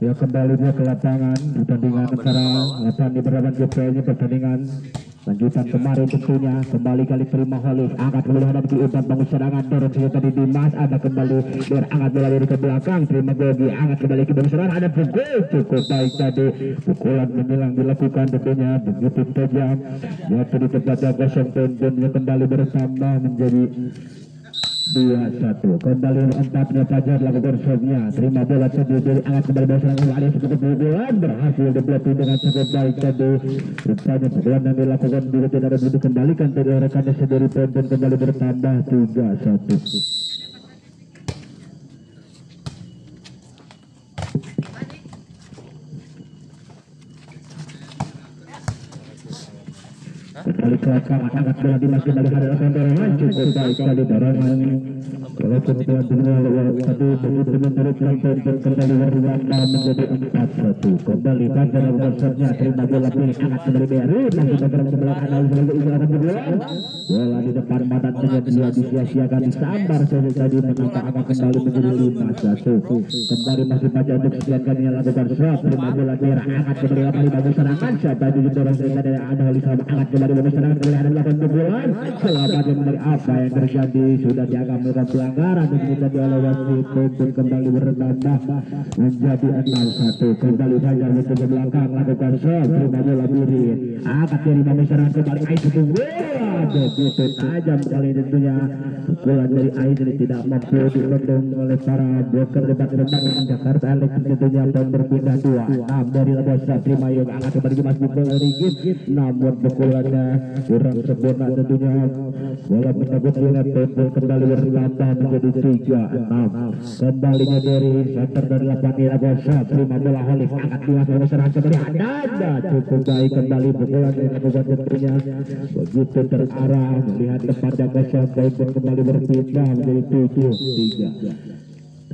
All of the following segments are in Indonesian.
Ya kembali dia ke lapangan pertandingan antara lapangan di berlapan GPL-nya pertandingan lanjutan kemarin tentunya kembali kali terima Hollis angkat kembali hadap ke umpan bangun serangan dorong sehingga tadi Dimas ada kembali berangkat bola dari ke belakang terima Gogi angkat kembali ke bangun serangan ada pukul cukup baik tadi pukulan menyelang dilakukan tentunya begitu tajam ya tadi tempatnya kosong tentunya kembali bertambah menjadi 2-1 kembali empatnya Fajar lakukan serve-nya terima bola tadi dari angkat kembali bola serangan ada cukup pukulan berhasil diblokir dengan cukup baik tadi rupanya pukulan yang dilakukan juga tidak ada dikembalikan tadi rekannya sendiri poin kembali bertambah 3-1. Kembali ke lapangan angkat bola Dimas kembali hadap dorongan cukup baik tadi dorongan kalau kemudian tadi begitu meneruskan poin kembali berwarna menjadi 4-1 kembali Fajar bersatnya terima bola pilih angkat kembali Beri masih bergerak sebelah kanan sebagai isyarat kedua bola di depan mata dengan dia disia-siakan disambar sehingga tadi menangkap angkat kembali menjadi 5-1 kembali masih Fajar untuk sekian kalinya lakukan serve terima bola merah angkat kembali kembali bagus serangan siapa di dorong sehingga ada Hollis angkat kembali bagus serangan kembali ada 8 pukulan selamatnya kembali apa yang terjadi sudah dianggap melakukan pelanggaran dan kita oleh wasit pun kembali bertambah menjadi 6-1 kembali Fajar ke belakang lakukan serve terima bola Birin angkat dari bagus serangan kembali Aisyah bola begitu tajam kali tentunya pukulan dari Aisyah tidak mampu dibendung oleh para bloker debat Jakarta Electric tentunya poin berpindah 2-6 dari Labosa terima Yoga angkat kembali Mas Bukul Rigid namun pukulannya kurang sempurna tentunya bola menyebut unit poin kembali bertambah menjadi 3-6 kembalinya dari center dari lapangan Labosa terima bola Hollis angkat Dimas bagus serangan kembali ada cukup baik kembali pukulan yang dilakukan tentunya begitu terarah melihat tempatnya kosong poin kembali berpindah menjadi 7-3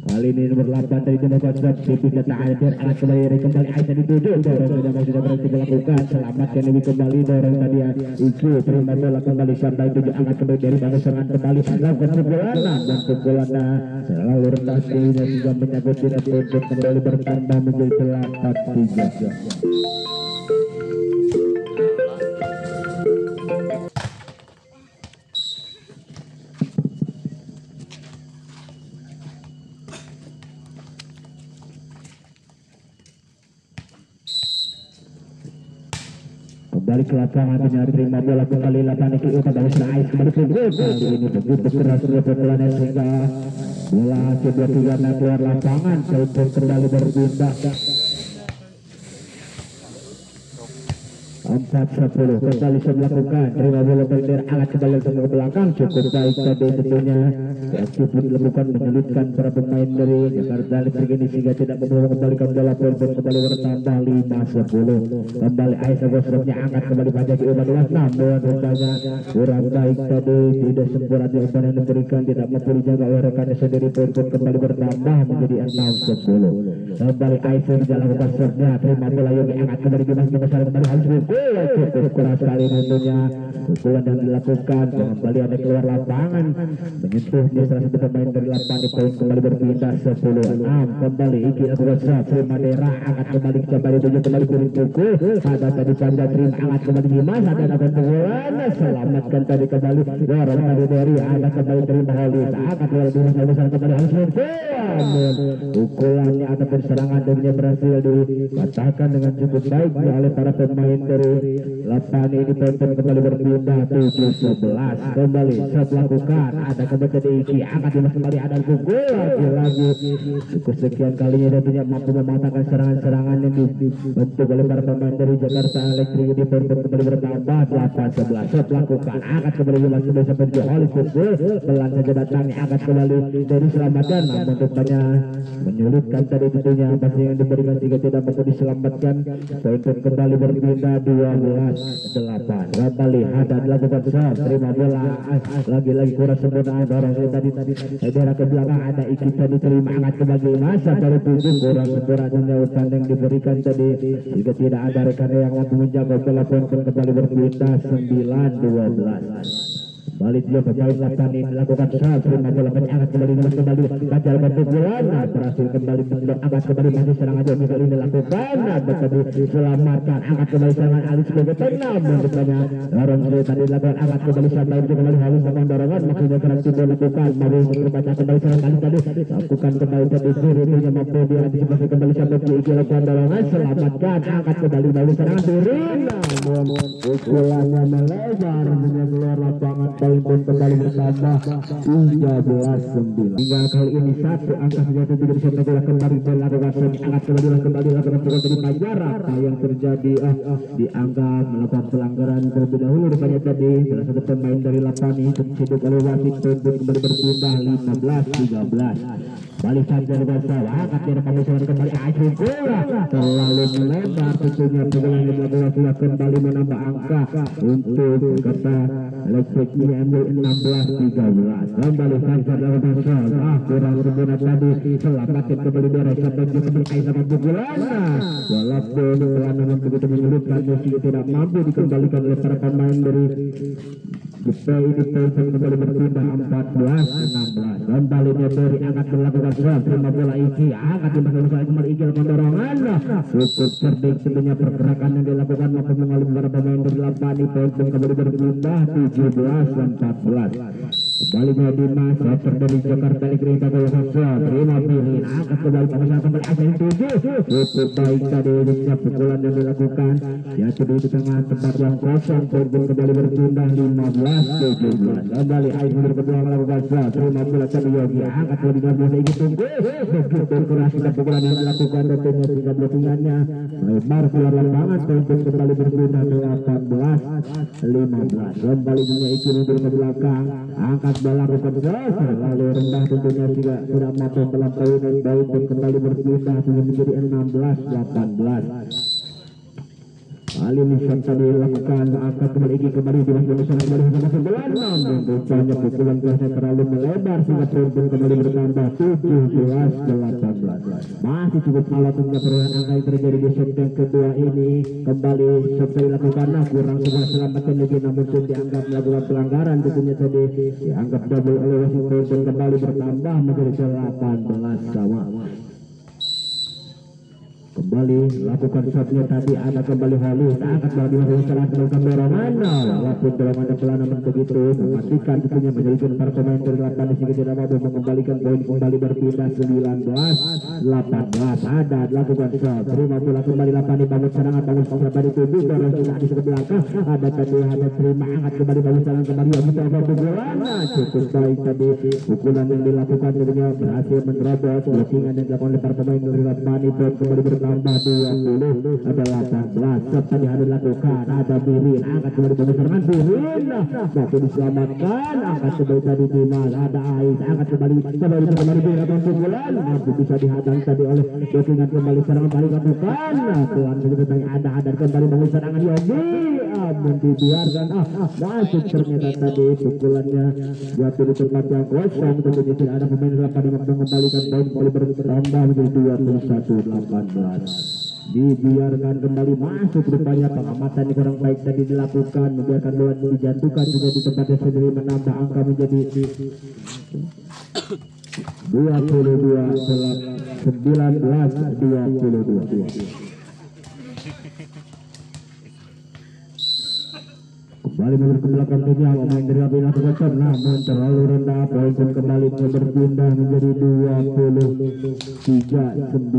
kali ini nomor 8 dari Jumlah Konsep tipis data hadir alat kembali Aisyah dituju dorong sudah berhasil dilakukan selamatkan lebih kembali dorong tadi Iki terima bola kembali sampai 7 angkat kembali dari bagus serangan kembali lakukan pukulan dan pukulannya selalu rendah sehingga juga menyangkut tidak kembali bertambah menjadi 8-3 kembali ke lapangan terima bola kembali lapangan ke utara bagus naik kembali pukul kali ini begitu keras pukulannya sehingga bola coba keluar lapangan kembali berpindah 4-10 kembali melakukan terima bola berdiri alat kembali ke belakang cukup baik tadi tentunya cukup dilakukan menyulitkan para pemain dari Jakarta Electric ini sehingga tidak membawa kembalikan bola poin kembali bertambah 5-10 kembali Aisyah Gosrofnya angkat kembali pada ke umpan luas namun rupanya kurang baik tadi tidak sempurna di umpan yang diberikan tidak mampu dijaga oleh rekannya sendiri poin kembali bertambah menjadi 6-10 kembali Aisyah dilakukan serve-nya terima bola Yogi angkat kembali Dimas besar kembali harus cukup keras sekali tentunya pukulan yang dilakukan kembali ada keluar lapangan menyentuh dia salah satu pemain dari lapangan poin kembali berpindah 10-6 kembali Iki Agustra terima daerah angkat kembali kembali pukul ada tadi Panja terima angkat kembali Dimas ada pukulan selamatkan tadi kembali dorong tadi dari ada kembali terima Hollis angkat kembali Dimas besar kembali harus pukulannya ataupun serangan dirinya berhasil dipatahkan dengan cukup baik oleh para pemain dari lapangan ini poin kembali berpindah 7-11 kembali set lakukan ada kembali dari Iki angkat Dimas kembali ada pukul lagi cukup sekian kalinya tentunya mampu mematahkan serangan-serangan yang dibentuk oleh para pemain dari Jakarta Electric di poin kembali bertambah 8-11 set lakukan angkat kembali Dimas kembali sampai di Hollis pukul pelan saja datangnya angkat kembali dari selamatkan namun rupanya menyulitkan tadi tentunya pasti yang diberikan jika tidak mampu diselamatkan poin kembali berpindah 12-8 kembali ada dilakukan serve terima bola lagi-lagi kurang sempurna dorong tadi daerah ke belakang ada Iki tadi terima angkat kembali masa baru 7 kurang sempurna umpan yang diberikan tadi jika tidak ada rekan yang mampu menjaga bola poin kembali berpindah 9-12 balik dia pemain Lapani melakukan serang terima bola angkat kembali Fajar berpukulan berhasil kembali angkat kembali masih serangan aja bisa ini lakukan betul diselamatkan angkat kembali serangan Ali sebagai penam rupanya Laron tadi dilakukan angkat kembali sampai kembali halus dengan dorongan maksudnya serang timbul lakukan mau terbaca kembali serangan Ali tadi lakukan kembali tadi dirinya mampu diantisipasi kembali sampai dilakukan dorongan selamatkan angkat kembali serangan Turin namun pukulannya melebar keluar lapangan poin kembali bertambah 13-9 hingga kali ini satu angka senjata tidak bisa kembali dilakukan angkat kembali lakukan pukul dari Fajar apa yang terjadi dianggap melakukan pelanggaran terlebih dahulu rupanya tadi salah satu pemain dari Lapani terciduk oleh wasit kembali berpindah 15-13 balik Fajar bersama angkat dari pemusuhan kembali Asyik terlalu melebar tentunya pukulan yang dilakukan kembali menambah angka untuk kata Elektrik ini ambil 16-13 kembali Fajar lakukan kurang sempurna tadi selamatkan kembali beres sampai kembali Aisyah pukulan walaupun pelanggaran begitu menyulitkan Messi tidak mampu dikembalikan oleh para pemain dari Jepang ini kembali berpindah 14-16 kembali dari angkat melakukan serang terima bola Iki angkat dimasukkan kembali Iki lakukan dorongan cukup cerdik sebenarnya pergerakan yang dilakukan mampu mengalih para pemain dari Lapani kembali berpindah 17-14 kembali Dimas setter dari Jakarta Ligrita Golokasa terima pirin angkat kembali pengusaha kembali Asyik 7 cukup baik tadi dengan pukulan yang dilakukan ya di tengah tempat yang kosong kembali berpindah 15-17 kembali Aisyah kedua melakukan serang terima bola tadi Yogi angkat kembali dengan bola Iki tunggu begitu keras dan pukulan yang dilakukan tentunya sehingga blockingannya lebar keluar lapangan kembali berpindah 18-15 kembali dunia Iki mundur ke belakang angkat bola berkeras lalu rendah tentunya tidak mampu melampaui dan baik dan kembali berpindah menjadi 16-18 kali ini tadi dilakukan angkat kembali kembali dimasukkan kembali sama sebelah namun rupanya pukulan kelasnya terlalu melebar sehingga turun kembali bertambah 17-18 masih cukup alat untuk perolehan angka yang terjadi di set yang kedua ini kembali setelah dilakukan kurang semua selamatkan lagi namun pun dianggap melakukan pelanggaran tentunya tadi dianggap double oleh wasit dan kembali bertambah menjadi 18 sama kembali lakukan shotnya tadi ada kembali halus angkat bola di salah melakukan dorongan walaupun dorongan dan pelana begitu mematikan tentunya menjadikan para pemain dari Lapani sehingga tidak mampu mengembalikan poin kembali berpindah 19-18 ada lakukan shot terima bola kembali Lapani bangun serangan bangun dari tubuh dorong juga di sebelah belakang ada tadi ada terima angkat kembali bangun serangan kembali bisa pukulan cukup baik tadi pukulan yang dilakukan tentunya berhasil menerobos blockingan yang dilakukan oleh para pemain dari Lapani kembali tambah 20 ada 18 tadi ada dilakukan ada Birin angkat kembali dari serangan Birin tapi diselamatkan angkat kembali tadi Dimas ada Ais angkat kembali Birin atau pukulan mampu bisa dihadang tadi oleh blockingan kembali serangan balik lakukan pelan sebetulnya ada kembali bangun serangan Yogi namun dibiarkan masuk ternyata tadi pukulannya jatuh di tempat yang kosong tentunya tidak ada pemain Lapani yang mengembalikan poin kembali bertambah menjadi 21-18 dibiarkan kembali masuk rupanya pengamatan yang kurang baik tadi dilakukan membiarkan bola dijatuhkan juga di tempatnya sendiri menambah angka menjadi 22-19-22 kembali mundur ke belakang dunia pemain dari Lapani lakukan namun terlalu rendah poin pun kembali berpindah menjadi 23-19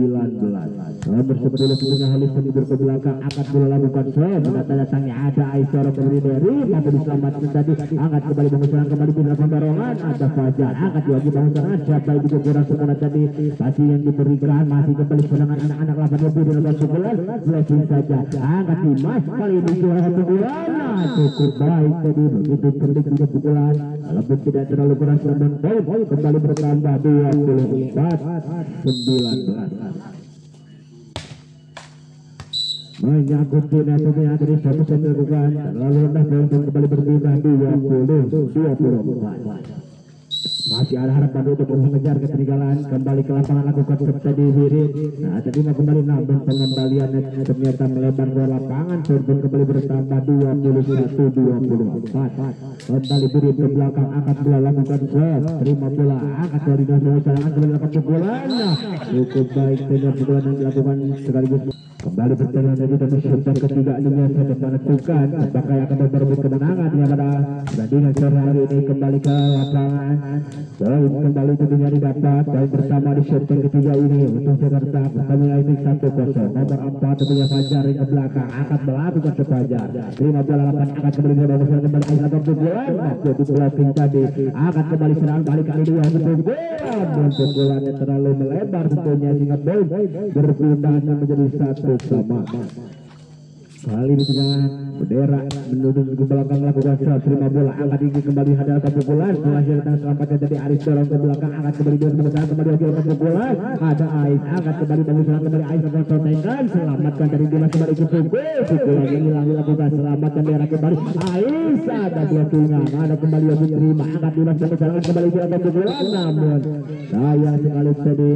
nomor 10 tentunya Halis mundur ke belakang akan bola lakukan datangnya ada Aisyah kembali dari mampu diselamatkan tadi angkat kembali bangun kembali dilakukan dorongan ada Fajar angkat lagi bangun serangan siapa itu kurang sempurna tadi masih yang diberikan masih kembali serangan anak-anak Lapani lebih dilakukan pukulan blessing saja angkat Dimas kali ini juara pukulan cukup baik tadi begitu cerdik juga pukulan walaupun tidak terlalu keras namun poin kembali bertambah 24-19 menyangkut penalti yang tadi satu saya lakukan lalu rendah poin kembali berpindah 20-24 Masih ada harapan untuk mengejar ketinggalan. Kembali ke lapangan lakukan tadi Wirid. Nah tadi mau kembali namun pengembaliannya ternyata melebar ke lapangan. Turun kembali bertambah 21-24. Kembali Wirid ke belakang, angkat bola lakukan serve. Terima bola, angkat dari dalam serangan kembali lakukan pukulan. Cukup baik dengan pukulan yang dilakukan sekaligus. Kembali berjalan dari tapi shooter ketiga ini saya menentukan apakah akan berebut kemenangan pada pertandingan sore hari ini. Kembali ke lapangan, poin kembali tentunya didapat poin bersama di shooter ketiga ini untuk Jakarta. Pertandingan ini 1-0. Nomor 4 tentunya Fajar ke belakang, akan melakukan Fajar. Terima bola lakukan, akan kembali ke bawah kembali akan pukulan. Jadi blocking tadi akan kembali serangan balik kali dua untuk pukulannya terlalu melebar tentunya sehingga poin berpindahnya menjadi 1-sama. Kali ini tengah bendera menuju ke belakang lakukan serve. Terima bola, angkat tinggi kembali hadapkan pukulan. Menghasilkan selamatnya dari Aris dorong ke belakang, angkat kembali dengan kemudian kembali hasilkan pukulan. Ada Ais, angkat kembali pengusaha kembali Ais akan selesaikan. Selamatkan dari Dimas kembali ke pukulan yang hilang dilakukan. Selamatkan daerah kembali Ais, ada blockingan, ada kembali yang diterima. Angkat Dimas pengusaha kembali dilakukan pukulan, namun sayang sekali tadi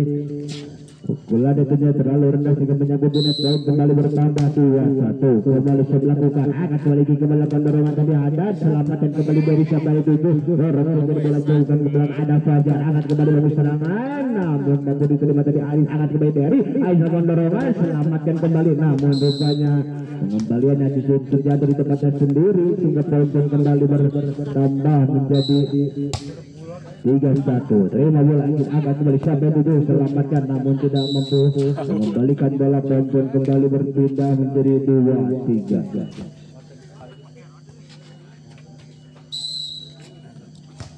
pukulan itu terlalu rendah sehingga menyangkut net. Poin kembali bertambah 2-1. Kembali melakukan, akan kembali melakukan dorongan tadi ada selamatkan kembali dari siapa itu dorong kembali bola jauhkan ke belakang, ada Fajar angkat kembali bagus serangan, namun mampu diterima tadi Aris, angkat kembali dari Aris lakukan dorongan, selamatkan kembali, namun rupanya pengembaliannya terjadi di tempatnya sendiri sehingga poin kembali bertambah menjadi 3-1. Terima bola akan kembali siapa itu selamatkan namun tidak mampu mengembalikan bola. Poin kembali berpindah menjadi 2-3.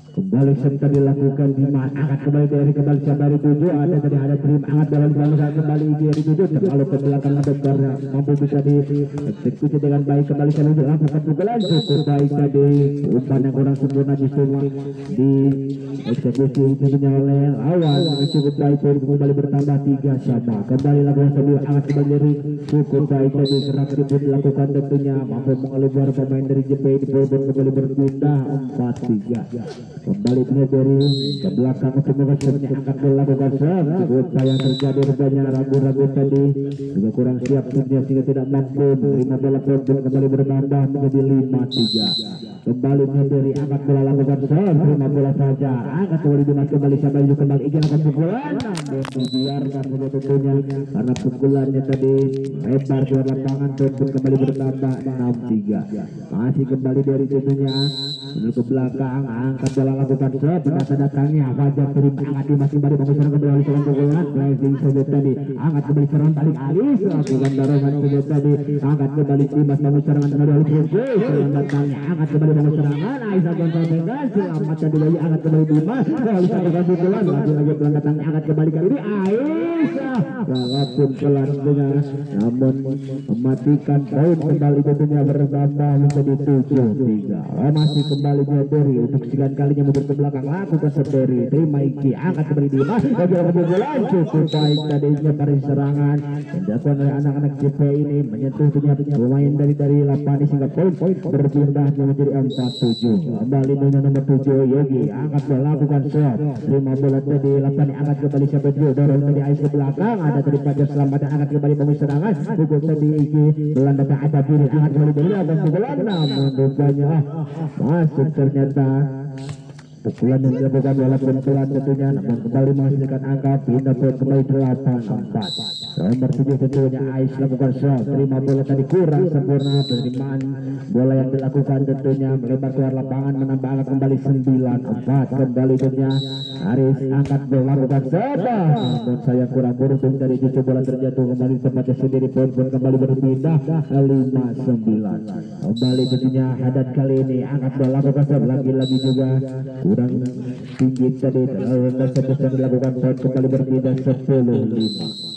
Kembali serta dilakukan di mana angkat kembali dari kembali siapa dari 7 ada tadi ada terima angkat dalam belakang kembali dari 7 terlalu ke belakang ada karena mampu bisa dieksekusi dengan baik. Kembali kembali dilakukan pukulan cukup baik tadi, umpan yang kurang sempurna justru di eksekusi tentunya oleh lawan cukup baik. Kembali bertambah 3-sama. Kembali lakukan sebelum angkat kembali dari cukup baik tadi, keras ribut dilakukan tentunya mampu mengeluarkan pemain dari JP di Bogor. Kembali berpindah 4-3. Kembali dari ke belakang untuk mengejarnya, angkat melakukan serve. Cukup sayang terjadi rupanya ragu-ragu tadi juga kurang siap timnya sehingga tidak mampu menerima bola. Kembali bertambah menjadi 5-3. Kembali dari angkat bola lakukan serve. Terima bola saja, angkat kembali kembali siapa juga kembali ingin akan pukulan namun dibiarkan saja tentunya karena pukulannya tadi lebar ke lapangan. Kembali bertambah 6-3. Masih kembali dari tentunya menuju ke belakang, angkat bola lakukan serve. Ternyata datangnya Fajar terima, angkat Dimas kembali bangun serang kembali serangan pukulan blessing saja tadi, angkat kembali serangan balik Aris lakukan dorongan saja tadi, angkat kembali Dimas bangun serangan kembali oleh serangan datangnya, angkat kembali bangun serangan Aisyah kontrol dengan selamatkan dulu, angkat kembali Dimas kembali lakukan pukulan lagi pelan datangnya, angkat kembali kali ini Aisyah walaupun pelan dengan namun mematikan poin. Kembali tentunya bertambah menjadi 7-3. Masih kembali dari untuk sekian kalinya mundur ke belakang lakukan sendiri, terima Iki, angkat kembali Dimas bagi kebobolan cukup baik tadinya pada serangan yang dilakukan oleh anak-anak JP ini menyentuh pemain dari Lapani sehingga poin berpindah menjadi 4-7. Kembali dengan nomor 7 Yogi, angkat bola lakukan serve. Terima bola tadi Lapani, angkat kembali siapa itu dorong tadi Ais ke belakang, ada dari Fajar selamat, angkat kembali bangun serangan pukul tadi Iki belanda ada diri, angkat kembali dari atas pukulan namun rupanya masuk ternyata pukulan yang dilakukan walaupun pelan tentunya namun kembali menghasilkan angka pindah poin kembali 8-4. Nomor 7 tentunya Ais lakukan serve. Terima bola tadi kurang sempurna penerimaan bola yang dilakukan tentunya melebar keluar lapangan menambah angka kembali 9-4. Kembali tentunya Aris angkat bola lakukan serve namun saya kurang beruntung dari justru bola terjatuh kembali tempatnya sendiri. Poin kembali berpindah 5-9. Kembali tentunya Haddad kali ini angkat bola lakukan serve lagi-lagi juga kurang tinggi tadi terlalu rendah, dilakukan poin kembali berpindah 10-5.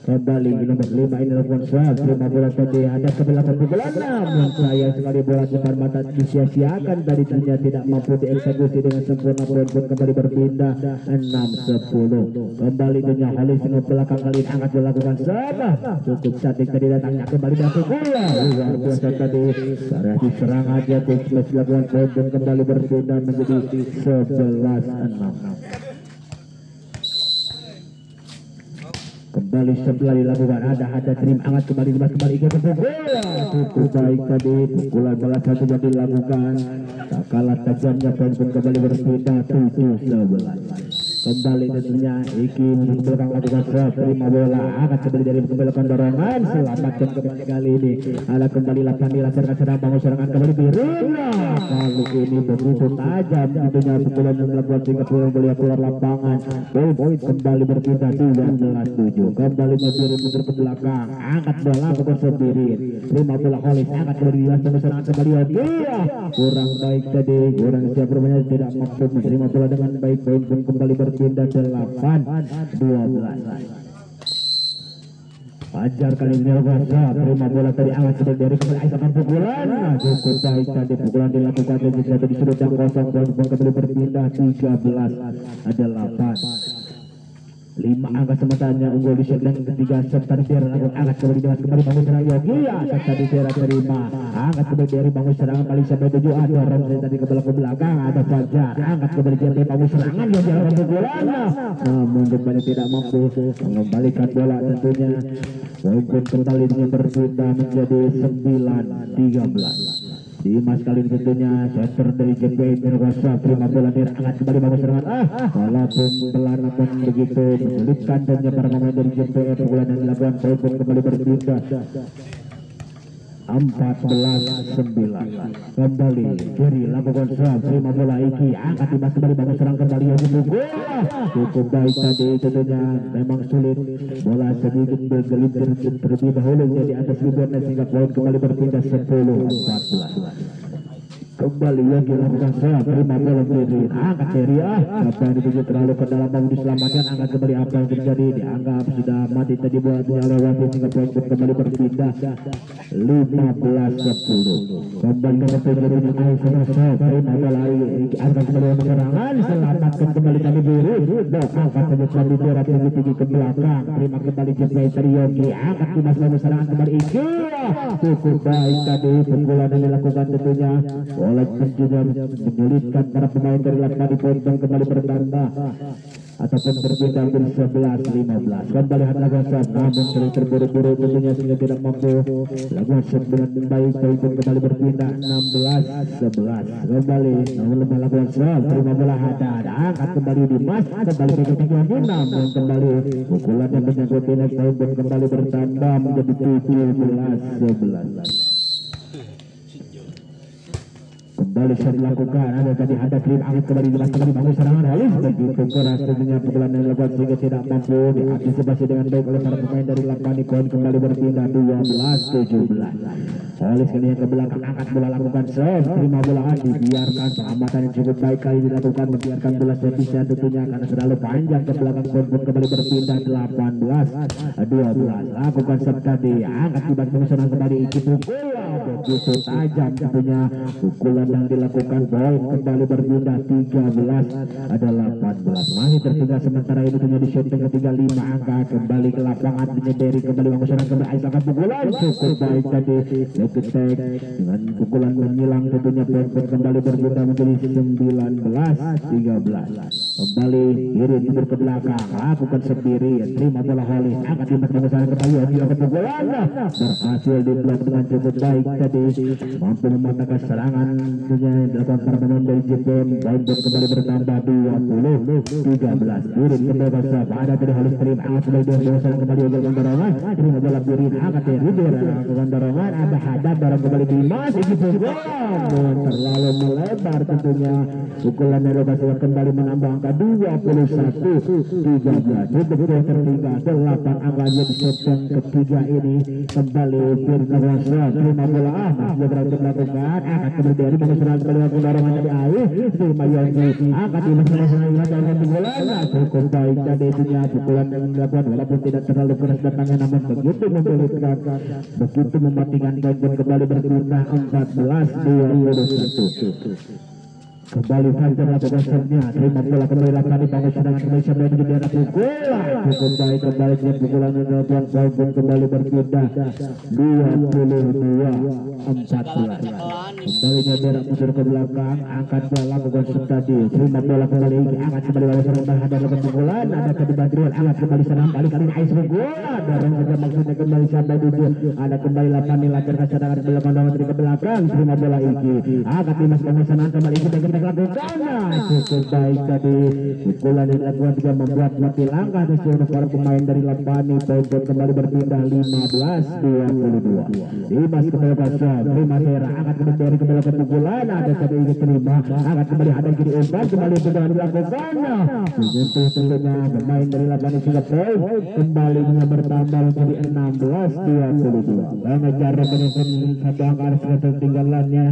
Kembali nomor 5 ini lakukan serve, terima bola tadi ada ke belakang pukulan, namun sayang sekali bola depan mata disia-siakan tadi, ternyata tidak mampu dieksekusi dengan sempurna. Poin pun kembali berpindah 6-10. Kembali dengan Halis ke belakang, kali ini angkat dilakukan serve, cukup cantik tadi datangnya, kembali dan bola luar biasa tadi, variasi serang aja terus dilakukan. Poin pun kembali berpindah menjadi 11-6. Kembali setelah dilakukan ada trim angkat kembali ikut bola cukup baik tadi, pukulan bola satu yang dilakukan tak kalah tajamnya. Poin pun kembali berpindah 7-11. Kembali tentunya Iki ke belakang lakukan serve, terima bola angkat kembali dari belakang dorongan, selamatkan kembali kali ini ada kembali lapan dilaksanakan serang bangun serangan kembali Birina, kali ini begitu tajam tentunya pukulan yang melakukan sehingga bola keluar lapangan. Poin kembali berpindah 12-7. Kembali Birin mundur ke belakang, angkat bola lakukan sendiri, terima bola Holis angkat kembali dilaksanakan serangan kembali dia kurang baik tadi, kurang siap bermain, tidak mampu menerima bola dengan baik. Poin pun kembali berpindah 8-12. Ajar kali ini Rasa terima bola tadi angkat sudah dari kembali aisakan pukulan, cukup baik tadi pukulan dilakukan dan jatuh di sudut yang kosong. Poin pun kembali berpindah 13-8. 5 angka sementara unggul di set yang ketiga. Serta di daerah angkat kembali dengan kembali bangun serangan Yogi, serta di daerah terima angkat kembali dari bangun serangan paling sampai 7. Ada Ramzi tadi ke belakang ada Fajar angkat kembali dari bangun serangan yang jalan pukulan, namun kembali tidak mampu mengembalikan bola tentunya. Poin pun kembali dengan berpindah menjadi 9-13. Dimas kali ini tentunya center dari JP Mirwasa, terima bola angkat kembali bangun serangan, walaupun pelan pun begitu menyulitkan dan para pemain dari JP. Pukulan yang dilakukan poin pun kembali berpindah 14-9. Kembali Jerry lakukan serve, terima bola Iki angkat Dimas kembali bangun serang kembali Yogi bola cukup baik tadi tentunya. Memang sulit bola sedikit bergelintir terlebih dahulu jadi atas rebound sehingga poin kembali berpindah 10-14. Kembali Yogi lakukan serve, terima bola Jerry angkat Jerry apa yang dituju terlalu ke dalam, baru diselamatkan. Angkat kembali apa yang terjadi, dianggap sudah mati tadi bola lewati sehingga poin kembali berpindah 15-10. Kembali ke Jerry Aisyah serve, terima bola angkat kembali serangan, selamatkan kembali kami Biru angkat saja kembali daerah tinggi ke belakang, terima kembali Jerry dari Yogi angkat Dimas bangun serangan kembali Iki cukup baik tadi pukulan yang dilakukan tentunya oleh juga menyulitkan para pemain dari lapangan. Di poin dan kembali bertambah ataupun berpindah menjadi 11-15. Kembali lakukan serve, namun sering terburu-buru tentunya sehingga tidak mampu lakukan serve dengan baik. Poin pun kembali berpindah 16-11. Kembali namun lemah lakukan serve, terima bola Haddad angkat kembali Dimas kembali ke ketinggian namun kembali pukulan yang menyangkut ini. Poin pun kembali bertambah menjadi 17-11. Kembali saya dilakukan ada krim angkat kembali Dimas kembali bangun serangan Halis begitu keras tentunya pukulan yang dilakukan sehingga tidak mampu diantisipasi dengan baik oleh para pemain dari lapangan. Poin kembali berpindah 12-17. Halis kali yang ke belakang angkat bola lakukan serve, terima bola dibiarkan pengamatan yang cukup baik kali dilakukan, membiarkan bola servisnya tentunya karena terlalu panjang ke belakang. Poin pun kembali berpindah 18-12. Lakukan serve tadi angkat Dimas bangun serangan kembali Iki bola begitu tajam tentunya pukulan yang dilakukan. Poin kembali berpindah 13-18. Masih tertinggal sementara ini punya di shot yang ketiga 5 angka. Kembali ke lapangan menyederi kembali bangun serangan kembali Aisyah pukulan cukup baik tadi leketek dengan pukulan menyilang tentunya. Poin pun kembali berpindah menjadi 19-13. Kembali kiri mundur ke belakang lakukan sendiri, terima bola Holis angkat Dimas bangun serangan kembali Yogi pukulan berhasil diblok dengan cukup baik tadi, mampu mematahkan serangan dilakukan para pemain dari JPM. Poin pun kembali bertambah 20-13. Birin kembali serve, ada tadi Halis terima angkat kembali dari bawah serangan kembali Yogi dorongan, terima bola Birin angkat dari lakukan dorongan, ada Haddad dorong kembali Dimas Iki pukulan terlalu melebar tentunya. Pukulan dari lokasi kembali menambah angka 21-13. Cukup tertinggal 8 angka di set yang ketiga ini. Kembali Birin lakukan serve, terima bola masih berhasil melakukan angkat kembali dari bawah serangan kembali dorongan dari Ais Rima Yogi angkat di masalah dan pukulan cukup baik tadi itunya pukulan yang dilakukan walaupun tidak terlalu keras datangnya namun begitu membolehkan begitu mematikan poin kembali berpindah 14-21 kembali Fajar lakukan sernya terima bola kembali lakukan di bawah serangan kembali sampai di daerah pukulan cukup baik kembali dengan pukulan yang dilakukan poin kembali berpindah 22-14 kembalinya berak mundur ke belakang angkat bola lakukan serang tadi terima bola kembali angkat kembali bawah serang ada lakukan pukulan ada Kadi Badrian angkat kembali serang balik kali ini Ais pukulan dorong saja maksudnya kembali sampai tujuh ada kembali lakukan dilancar ke cadangan belakang dari ke belakang terima bola Iki angkat di mas pemesanan kembali Iki dan lakukan cukup baik tadi pukulan yang dilakukan juga membuat mati langkah di seluruh para pemain dari Lampani poin kembali berpindah 15-22 Dimas kembali kosong terima Tera angkat kembali dari kembali ke pukulan ada satu ingin terima angkat kembali ada kiri umpan kembali pukulan dilakukan menyentuh tentunya pemain dari Lampani juga poin kembali bertambah menjadi 16-22 mengejar rekan satu angka ketertinggalannya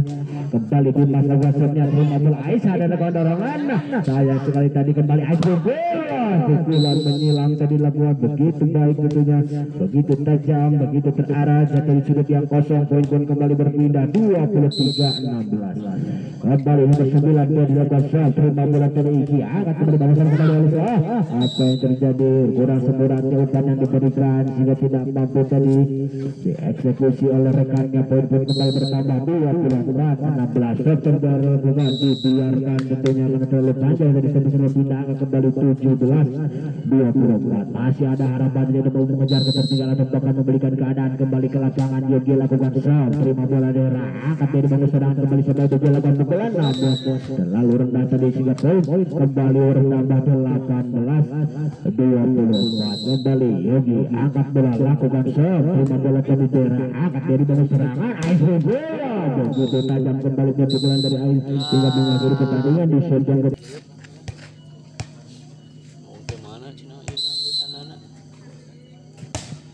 kembali Dimas Lawasonnya terima bola Ais ada dorongan sayang sekali tadi kembali Ais pukulan menyilang tadi lakukan begitu baik tentunya begitu tajam begitu terarah jatuh di sudut yang kosong poin kembali berpindah 23-16 kembali nomor 9 dia dilakukan terima bola dari Iki angkat kembali bangsa kembali oleh apa yang terjadi kurang sempurna umpan yang diberikan sehingga tidak mampu tadi dieksekusi oleh rekannya poin kembali bertambah 24-16 September dibiarkan tentunya karena terlalu panjang dari sebesar pindah kembali 17-24 masih ada harapan dia mau mengejar ketertinggalan dan bahkan memberikan keadaan kembali ke lapangan Yogi lakukan serve terima bola daerah angkat dari bangsa serangan kembali sampai Yogi lakukan pukulan namun terlalu rendah tadi sehingga poin kembali bertambah 18-24 kembali Yogi angkat bola lakukan serve terima bola dari daerah angkat dari bangsa serangan Ais bola begitu tajam kembali pukulan dari Ais hingga mengakhiri pertandingan di set yang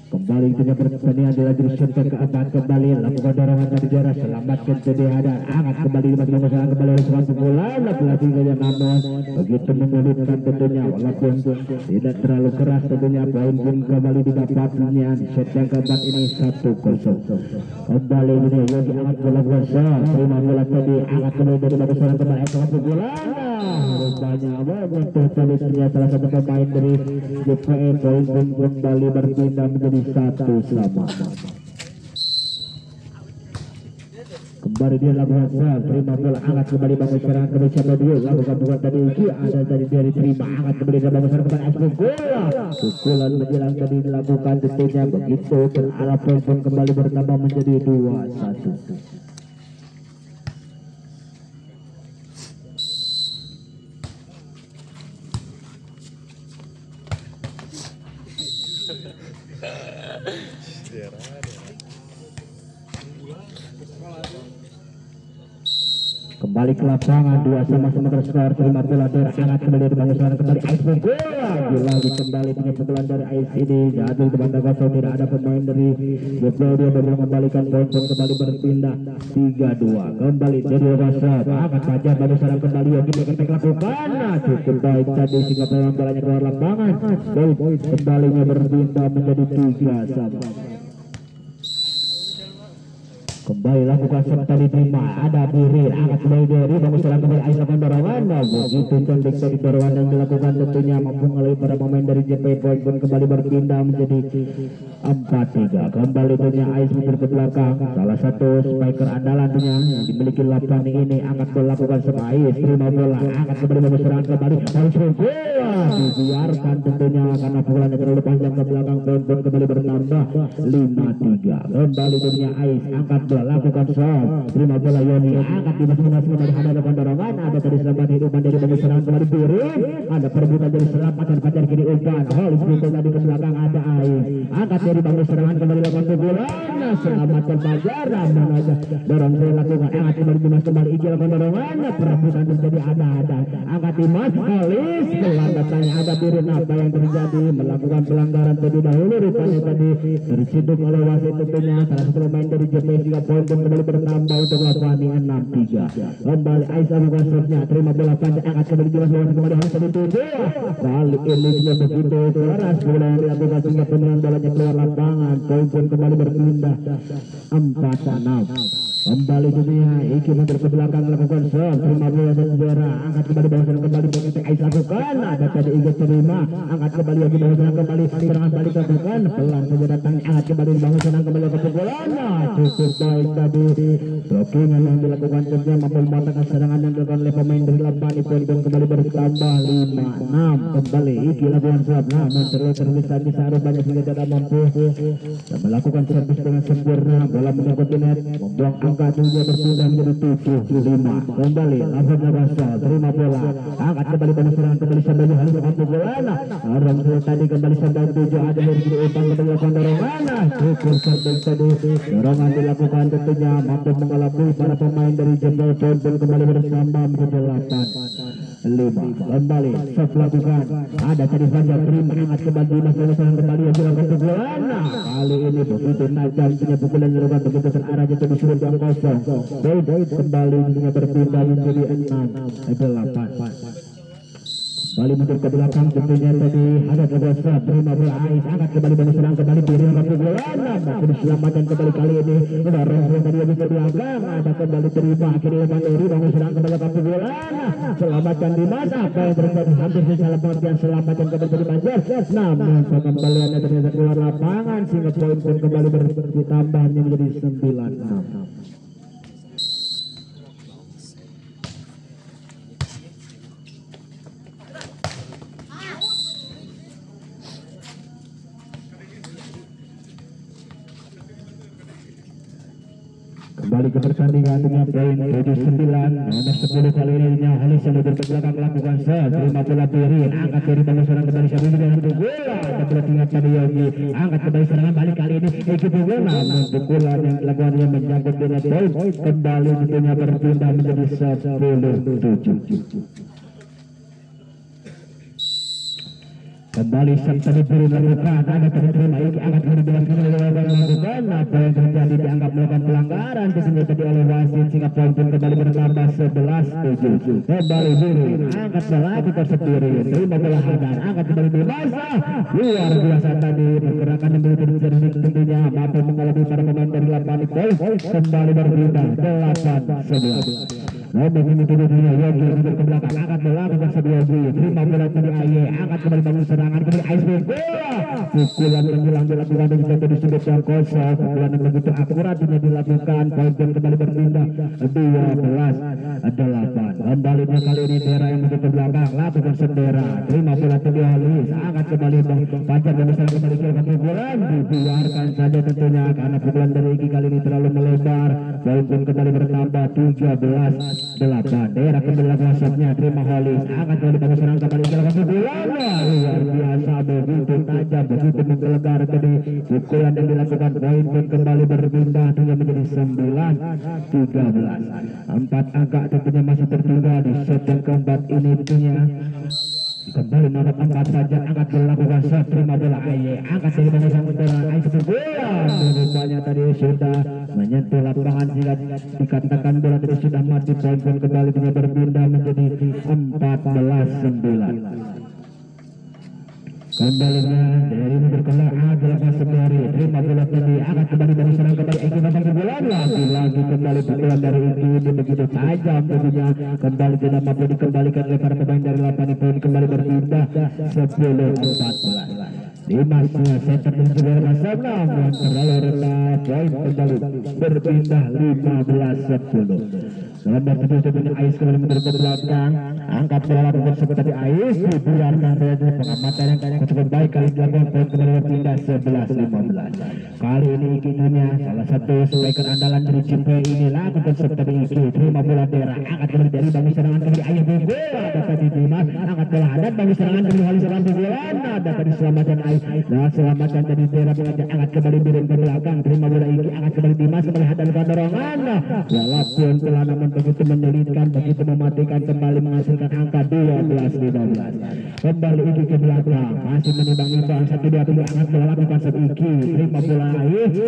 kembali punya pertandingan dilanjut set keempat kembali lakukan dorongan dari jarak selamatkan jadi ada angkat kembali di masalah kembali oleh serangan pukulan lagi saja namun begitu menyulitkan tentunya walaupun tidak terlalu keras tentunya poin pun kembali didapatnya set yang keempat ini 1-0 kembali ini Yogi angkat bola kosong terima bola tadi angkat kembali dari masalah kembali serangan pukulan rupanya betul tadi ternyata salah satu pemain dari JPE poin pun kembali berpindah menjadi 1-1 kembali dia lakukan serve terima bola angkat kembali bangun serangan kembali siapa dulu lakukan bukan tadi Iki ada tadi dari terima angkat kembali ke bangun serangan kembali pukulan menjelang tadi dilakukan tentunya begitu terarah poin pun kembali bertambah menjadi 2-1 kembali ke lapangan dua sama-sama berskor terima bola dari angkat kembali dari bangsa serangan kembali Ais lagi kembali punya pukulan dari Ais ini jatuh ke banda kosong tidak ada pemain dari Jeplo dia baru mengembalikan poin kembali berpindah 3-2 kembali jadi rasa angkat saja bangsa serangan kembali Yogi mereka lakukan cukup baik tadi sehingga peluang bolanya keluar lapangan poin kembalinya berpindah menjadi 3-1 kembali lakukan serta diterima ada Birir angkat kembali dari bangun serangan kembali Ais lakukan dorongan begitu cantik dari dorongan yang dilakukan tentunya mampu melalui para pemain dari JP poin pun kembali berpindah menjadi 4-3 kembali tentunya Ais mundur ke belakang salah satu striker andalan tentunya yang dimiliki Lapani ini angkat bola lakukan serta Ais terima bola angkat kembali bangun serangan kembali Ais bola dibiarkan tentunya karena pukulannya terlalu panjang ke belakang poin pun kembali bertambah 5-3 kembali tentunya Ais angkat bola lakukan serve terima bola Yoni angkat di masing-masing kembali ada dorongan ada tadi selamat hidupan dari bangun serangan kembali Birir ada perebutan dari selamat dan pacar kiri umpan Holis pintu tadi ke belakang ada Ais angkat dari bangun serangan kembali lakukan pukulan selamatkan Fajar namun aja dorong dilakukan angkat kembali Dimas kembali Iki lakukan dorongan perebutan terjadi ada angkat Dimas Holis kelandatannya ada Birir apa yang terjadi melakukan pelanggaran terlebih dahulu rupanya tadi terciduk oleh wasit tentunya salah satu pemain dari JP juga poin pun kembali bertambah untuk Lavani 6-3. Kembali Aisyah bukan serve-nya, terima bola panjang angkat kembali Dimas lawan kembali harus dituju. Kali ini sudah begitu keras bola yang dilakukan sehingga pemenang bolanya keluar lapangan. Poin pun kembali berpindah 4-6. Kembali dunia Iki mundur ke belakang lakukan serve, terima bola dan Zera angkat kembali bawah serang kembali begitu Ais lakukan, ada tadi Iga terima angkat kembali lagi bawah serang kembali serangan balik lakukan pelan saja datang angkat kembali bawah serang kembali ke pukulan cukup baik tadi blockingan yang dilakukan tentunya mampu mematahkan serangan yang dilakukan oleh pemain dari Lapani. Poin kembali bertambah 5-6. Kembali Iki lakukan serve namun tergesa-gesa harus banyak sehingga tidak mampu dan melakukan servis dengan sempurna. Bola menyangkut net membuang angka juga berpindah menjadi 7-5. Kembali Lavan Nabasa terima bola angkat kembali pada serangan kembali sambil halus untuk bola orang tadi kembali sambil 7 ada dari utang kembali lakukan dorongan cukup servis tadi dorongan dilakukan tentunya mampu mengelabui para pemain dari Jenderal pun kembali bersama menjadi 8-5. Kembali serve lakukan ada tadi Fajar terima angkat kembali Dimas serangan kembali yang dilakukan pukulan kali ini begitu najam punya pukulan dilakukan begitu terarah jatuh di sudut yang kosong. Poin kembali dengan berpindah menjadi 6-8. Kembali mundur ke belakang tentunya tadi ada terbiasa terima bola Ais angkat kembali bangun serang kembali diri ke bola masih diselamatkan kembali kali ini dorong yang tadi bisa diangkat ada kembali terima akhirnya Bang Eri bangun serang kembali ke bola selamatkan Dimas apa yang terjadi hampir salah pengertian selamatkan kembali dari Banjar namun kembaliannya ternyata keluar lapangan sehingga poin pun kembali bertambah menjadi 9-6. Kembali ke pertandingan dengan poin 7-9. Nomor 10 kali ini Halis yang mundur ke belakang melakukan serve terima bola Pirin angkat dari bangun serang kembali Syabiri dengan bola ada bola tinggal tadi Yogi angkat kembali serangan balik kali ini Eki Pugulan namun pukulan yang dilakukan yang menjangkut dengan poin kembali tentunya berpindah menjadi 10-7. Kembali serta diberi melakukan ada terima Iki angkat kembali melakukan apa yang terjadi dianggap melakukan pelanggaran sehingga tadi oleh wasit sehingga poin pun kembali bertambah 11-7. Kembali diri angkat melakukan sendiri terima bola Hadan angkat kembali di masa luar biasa tadi pergerakan yang begitu cerdik tentunya mampu mengalami para pemain dari Lapani. Poin kembali berpindah 8-11. Nomor ini tentunya Yogi mundur ke belakang angkat melakukan sebuah Yogi terima bola tadi Aye angkat kembali bangun serangan kembali Ais bola pukulan menjelang dilakukan dan jatuh di sudut yang kosong pukulan yang begitu akurat ini dilakukan poin kembali berpindah 12-8. Kembali kali ini Dera yang mundur ke belakang lakukan sendera terima bola tadi Halis angkat kembali Fajar dan misalnya kembali ke pukulan dibiarkan saja tentunya karena pukulan dari Iki kali ini terlalu melebar. Poin pun kembali bertambah 17-8. Dera kembali lakukan serve-nya terima Halis angkat kembali bangun serang kembali ke pukulan luar biasa begitu tajam begitu menggelegar tadi pukulan yang dilakukan. Poin pun kembali berpindah hingga menjadi 9-13. 4 angka tentunya masih tertinggal di set yang keempat ini tentunya. Kembali nomor 4 saja angkat melakukan serve terima bola Aye angkat dari bangun sang utara Aye bola rupanya tadi sudah menyentuh lapangan jika dikatakan bola tadi sudah mati. Poin pun kembali berpindah menjadi 14-9. Kembalinya dari mundur ke belakang adalah Seberi terima bola tadi angkat kembali dari serang kembali Eki datang ke bola lagi kembali pukulan dari Eki ini begitu tajam tentunya kembali tidak mampu dikembalikan oleh para pemain dari Lapani. Poin kembali berpindah 10-14. Dimasnya setter dan juga masa namun terlalu rendah. Poin kembali berpindah 15-10. Nomor 7 tentunya Ais kembali mundur ke belakang angkat bola tersebut tadi Ais dibiarkan saja pengamatan yang cukup baik kali dilakukan. Poin kembali berpindah 11-15. Kali ini Iki punya salah satu striker andalan dari Cimpe ini lakukan serve tadi Iki terima bola Dera angkat kembali dari bangun serangan kembali Ayah bola dapat Dimas angkat bola Hadat bangun serangan kembali Halis serangan bola ada tadi selamatkan Ais dan selamatkan tadi Dera angkat kembali Birin ke belakang terima bola Iki angkat kembali Dimas kembali Hadat ke dorongan walaupun telah namun begitu menyulitkan, begitu mematikan, kembali menghasilkan angka 12-15. Kembali Iki ke belakang, masih menimbang-nimbang 1-2-3 angkat bola lakukan set Iki, terima bola itu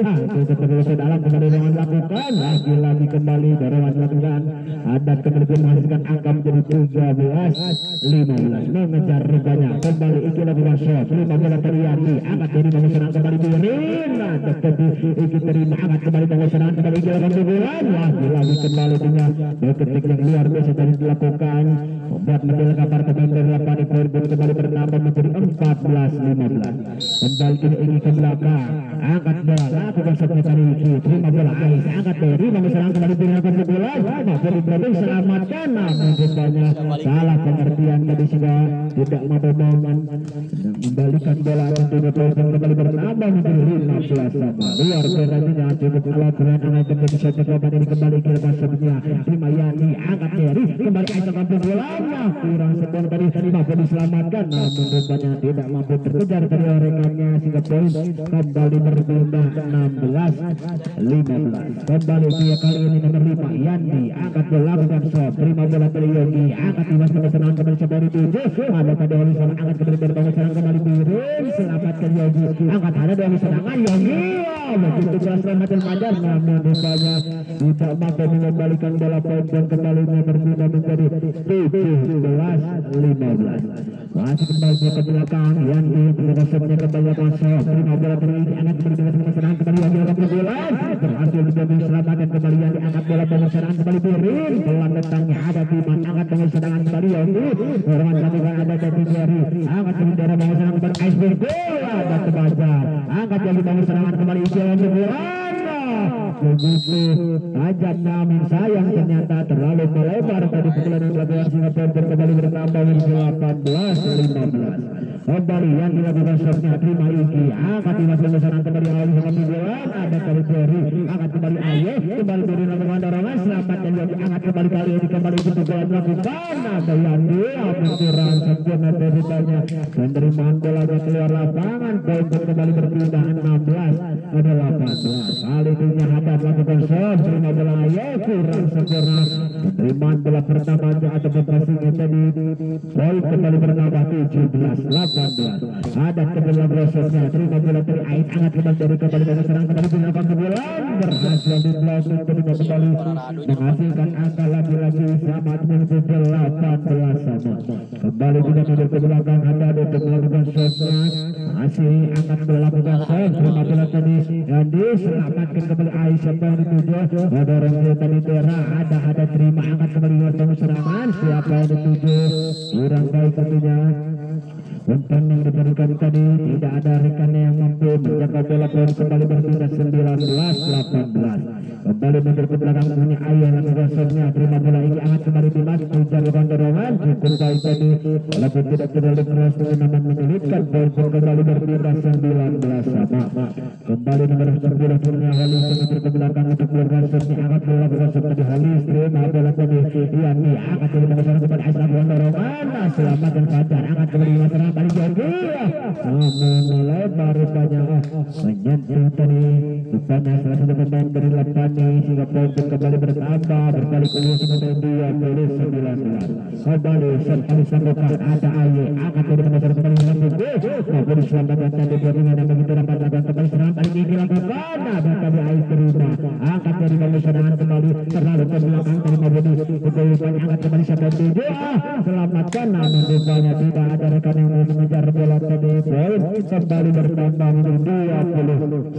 terus ke dalam, kembali dengan lakukan lagi kembali dorongan lakukan, ada kembali menghasilkan angka menjadi 13-15. Mengejar rupanya, kembali Iki lakukan shot, terima bola terjadi, angkat jadi bangun serang kembali Birin, dekat Iki terima angkat kembali bangun serang kembali Iki lakukan pukulan, lagi kembali dengan ketik yang luar biasa tadi dilakukan, membuat menjelang kapar pemain dari lapangan Korbun kembali bertambah menjadi 14-15. Kembali Iki ke belakang, angkat bola lakukan shotnya tadi Iki, terima bola Ais, angkat dari bangun serang kembali dilakukan pukulan, mampu diberi selamatkan, namun rupanya salah pengertian tadi sudah tidak mampu membalikan bola tentunya Korbun kembali bertambah menjadi 15-sama. Luar biasanya cukup alat berat anak terjadi shotnya Korbun ini kembali ke pasarnya, terima Yani angkat dari kembali Ais akan bolanya kurang sebuah tadi mampu diselamatkan, namun rupanya tidak mampu terkejar dari rekannya sehingga poin kembali berpindah 16-15. Kembali dia kali ini nomor 5 Yandi angkat bola bukan shot, terima bola dari Yogi angkat timas serang kembali dari 7, ada pada Oli serang angkat kembali berbangun serang kembali Birin, selamatkan Yogi angkat ada dari serangan Yogi, begitu keras selamatkan Fajar, namun rupanya tidak mampu mengembalikan bola poin dan kembali berpindah menjadi 17-15. Masih kembali ke belakang Yandi berkosongnya kembali masuk, terima bola dari angkat kembali dengan serang kembali Yogi akan berbulan, berhasil diambil selamatkan kembali Yandi angkat bola bangun serang kembali Birin, pelan datangnya ada Biman angkat bangun serangan kembali Yogi, orang lakukan ada Jati Jari angkat kembali dari bangun serang kembali Ais bola ada Kebajar angkat Yogi bangun serangan kembali Iki yang berbulan, begitu tajam namun sayang ternyata terlalu melebar tadi pukulan yang dilakukan Singapura kembali bertambah menjadi 18-15. Kembali yang dilakukan shotnya terima Iki angkat dimasukkan serang kembali Ayu dengan pukulan ada kali Beri angkat kembali Ayu kembali Beri lakukan dorongan selamatkan Yogi angkat kembali kali ini kembali itu pukulan dilakukan ada Yandi kurang sempurna beritanya penerimaan bolanya keluar lapangan, poin kembali berpindah 16-18. kali ini ada melakukan shot terima bola Ayu kurang sempurna penerimaan bola pertama atau passingnya tadi, poin kembali bertambah 17-18. Ada kebelah brosotnya terima bola dari Ais angkat kembali dari serang kembali dilakukan kebulan berhasil di blocking terima kembali menghasilkan angka lagi-lagi sama menuju 18 sama. Kembali tidak mundur ke belakang ada untuk melakukan shotnya masih angkat melakukan shot terima bola tadi dan diselamatkan kembali Ais yang dituju ada orang tadi Tera ada terima angkat kembali dari serangan siapa yang dituju kurang baik tentunya. Umpan yang diberikan tadi tidak ada rekannya yang mampu menjaga bola poin kembali berpindah 19-18. Kembali mundur ke belakang punya Ayah lakukan shotnya terima bola ini angkat kembali Dimas menjaga dorongan cukup baik tadi walaupun tidak terlalu keras namun menyulitkan poin kembali berpindah 19 sama. Kembali nomor 10 punya Halis mundur ke belakang untuk melakukan shotnya angkat bola bukan shot tadi Halis terima bola tadi Yani angkat dari mengejar kembali Ais lakukan dorongan selamat dan Fajar angkat kembali masalah balik Yogi namun melebar rupanya menyentuh tadi rupanya salah satu pemain dari Lapani sehingga poin kembali bertambah berbalik ke 19-19. Kembali sekali sambungkan ada Aye angkat dari mengejar kembali dengan maupun diselamatkan tadi dengan yang begitu dapat lakukan kembali serangan balik ini dilakukan ada tadi Aye terima angkat dari bangun serangan kembali terlalu ke belakang terima bodi kegoyokan angkat kembali siapa tujuh selamatkan namun rupanya tidak ada rekan yang mengejar bola tadi poin kembali bertambah menjadi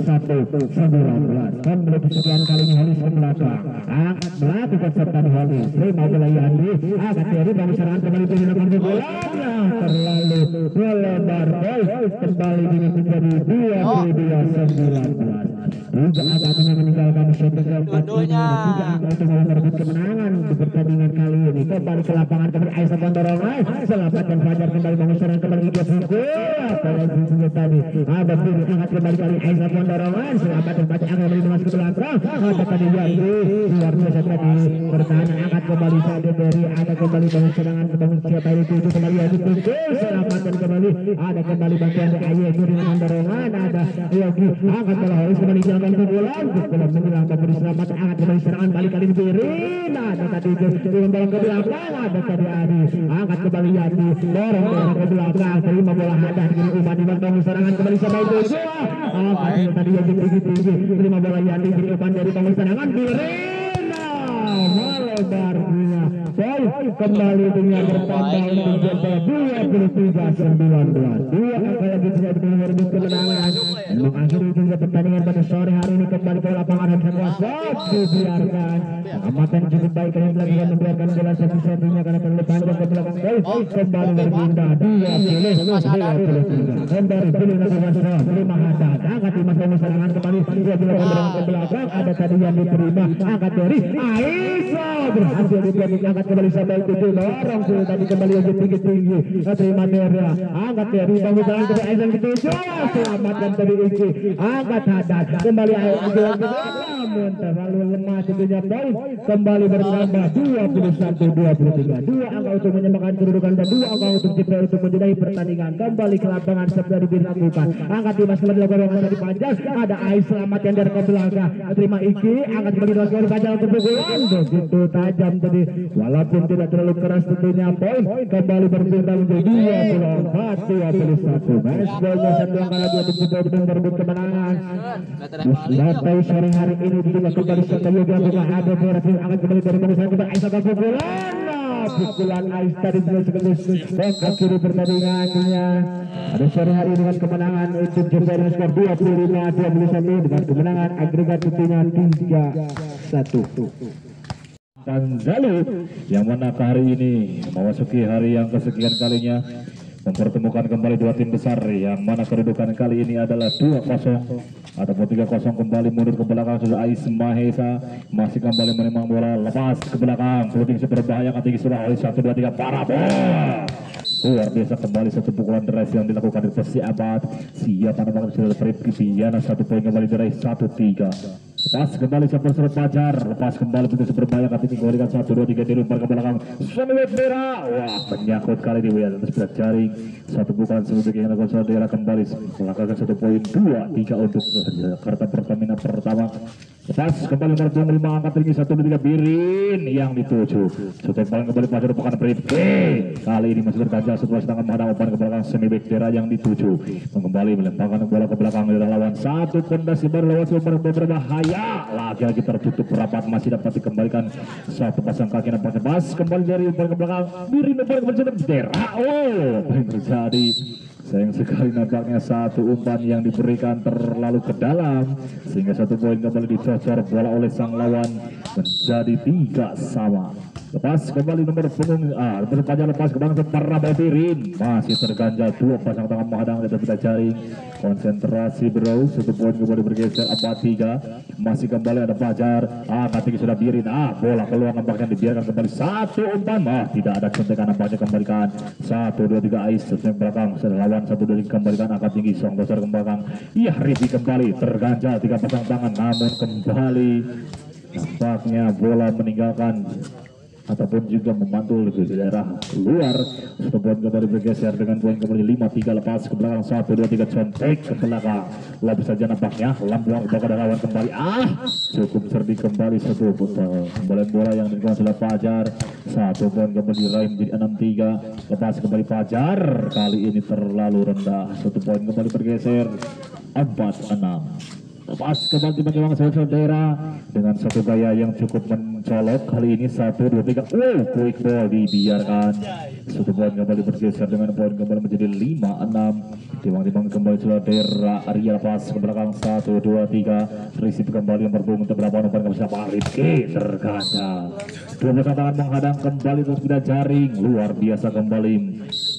21-19. Kembali kesekian kalinya Halis ke belakang angkat melakukan serta di Halis terima bola Yandi angkat dari bangun serangan kembali dilakukan bolanya terlalu melebar poin kembali menjadi 22-19. Juga akan meninggalkan shooting keempat ini juga untuk merebut kemenangan di pertandingan kali ini. Kembali ke lapangan kembali Aisyah Bondorongan selamatkan Fajar kembali bangun serang kembali dia pukul apalagi tadi ada bunyi angkat kembali kali Aisyah Bondorongan selamatkan Fajar akan kembali masuk ke belakang ada tadi Yandi luar biasa tadi bertahan angkat kembali Sade dari ada kembali bangun serangan bangun siapa itu kembali Yandi pukul selamatkan kembali ada kembali bantuan dari Aye Nuri dengan dorongan, ada Yogi angkat bola Holis kembali jalankan pukulan menjelang memberi selamat, angkat kembali serangan balik kali ini Birin, ada tadi bola ke belakang, ada tadi Adi angkat kembali Yadi dorong ke belakang, terima bola hadah dengan Uman bangun serangan kembali sama itu angkat tadi Yogi tinggi terima bola Yadi di depan dari bangun serangan Birin melebar dunia kembali dengan bertambah menjadi 23-19 dua angka yang bisa merebut kemenangan mengakhiri juga pertandingan pada sore hari ini. Kembali ke lapangan dan kuasa dibiarkan amatan cukup baik yang dilakukan membiarkan bola satu-satunya karena terlalu panjang ke belakang kembali berpindah 20-23 kembali pilih lakukan terima hadat angkat di masa serangan kembali dia dilakukan ke belakang ada tadi yang diterima angkat dari Aisyah berhasil diangkat kembali sampai itu dorong ke tadi kembali yang tinggi-tinggi terima Dera angkat dari bangun serangan ke Aisyah ketujuh selamatkan tadi Iki angkat hadat kembali Aisyah namun terlalu lemah tentunya poin kembali bertambah 21-23 dua angka untuk menyamakan kedudukan dan dua angka untuk Cipta untuk menjadi pertandingan kembali ke lapangan seperti dilakukan angkat di masalah dilakukan dari panjang ada Ais selamat yang dari ke belakang terima Iki angkat kembali dari panjang untuk pukulan begitu tajam tadi walaupun tidak terlalu keras tentunya poin kembali berpindah menjadi 24-21 match bola satu angka lagi untuk Cipta untuk merebut kemenangan sampai sore hari ini juga kembali serta juga bukan ada berhasil angkat kembali dari manusia kepada Ais akan pukulan Ais tadi sekaligus mengakhiri pertandingannya ada sore hari dengan kemenangan untuk Cipta dengan skor 25-21 dengan kemenangan agregat tentunya 3-1. Tanzalu yang mana hari ini memasuki hari yang kesekian kalinya mempertemukan kembali dua tim besar yang mana kedudukan kali ini adalah 2-0 ataupun 3-0 kembali mundur ke belakang sudah Ais Mahesa masih kembali menembak bola lepas ke belakang shooting berbahaya ketika sudah oleh 1-2-3 parabol luar biasa kembali satu pukulan deras yang dilakukan di posisi Abad siap menembak sudah Pripkiana satu poin kembali deras 1-3 lepas kembali seperti Fajar lepas kembali begitu berbahaya ketika kembalikan 1-2-3 dilempar ke belakang Semiwet Merah wah menyangkut kali ini Will sudah jaring satu pukulan seperti yang dilakukan saudara kembali melakukan 1 poin 2-3 untuk Jakarta Pertamina pertama lepas kembali nomor 5 angkat tinggi 1-2-3 Birin yang dituju sudah paling kembali Fajar bukan Pripki kali ini masih berkaca setelah sedangkan menghadap umpan ke belakang Semiwet Merah yang dituju kembali melemparkan bola ke belakang dari lawan satu pondasi baru lewat sumber berbahaya lagi-lagi tertutup rapat masih dapat dikembalikan satu pasang kaki nampaknya pas kembali dari umpan ke belakang Birin umpan ke belakang Dera apa yang terjadi sayang sekali nampaknya satu umpan yang diberikan terlalu ke dalam sehingga 1 poin kembali dicocor bola oleh sang lawan menjadi 3-3 lepas kembali nomor punggung berpanjang lepas ke belakang para Birin masih terganjal dua pasang tangan menghadang dan kita jaring konsentrasi bro 1 poin kembali bergeser 4-3 masih kembali ada Fajar ketika sudah Birin bola keluar nampaknya dibiarkan kembali satu umpan tidak ada contekan nampaknya kembalikan 1-2-3 Ais yang belakang lawan 1-2 dikembalikan angkat tinggi song besar ke belakang Ridi kembali terganjal 3 pasang tangan namun kembali nampaknya bola meninggalkan ataupun juga memantul di daerah luar. Satu poin kembali bergeser dengan poin kembali 5-3 lepas ke belakang 1-2-3 contek ke belakang lebih saja nampaknya lampuan ke belakang lawan kembali cukup cerdik kembali satu putar kembali bola yang dilakukan oleh Fajar 1 poin kembali raih menjadi 6-3 lepas kembali Fajar kali ini terlalu rendah 1 poin kembali bergeser 4-6 lepas kembali bagaimana saudara dengan satu gaya yang cukup mencolok kali ini 1-2-3 quick ball dibiarkan 1 poin kembali bergeser dengan poin kembali menjadi 5-6 timbang-timbang kembali saudara Arya lepas ke belakang 1-2-3 receive kembali yang berbunga untuk berapa umpan kembali siapa Rifki terganjal 12 tangan menghadang kembali terus tidak jaring luar biasa kembali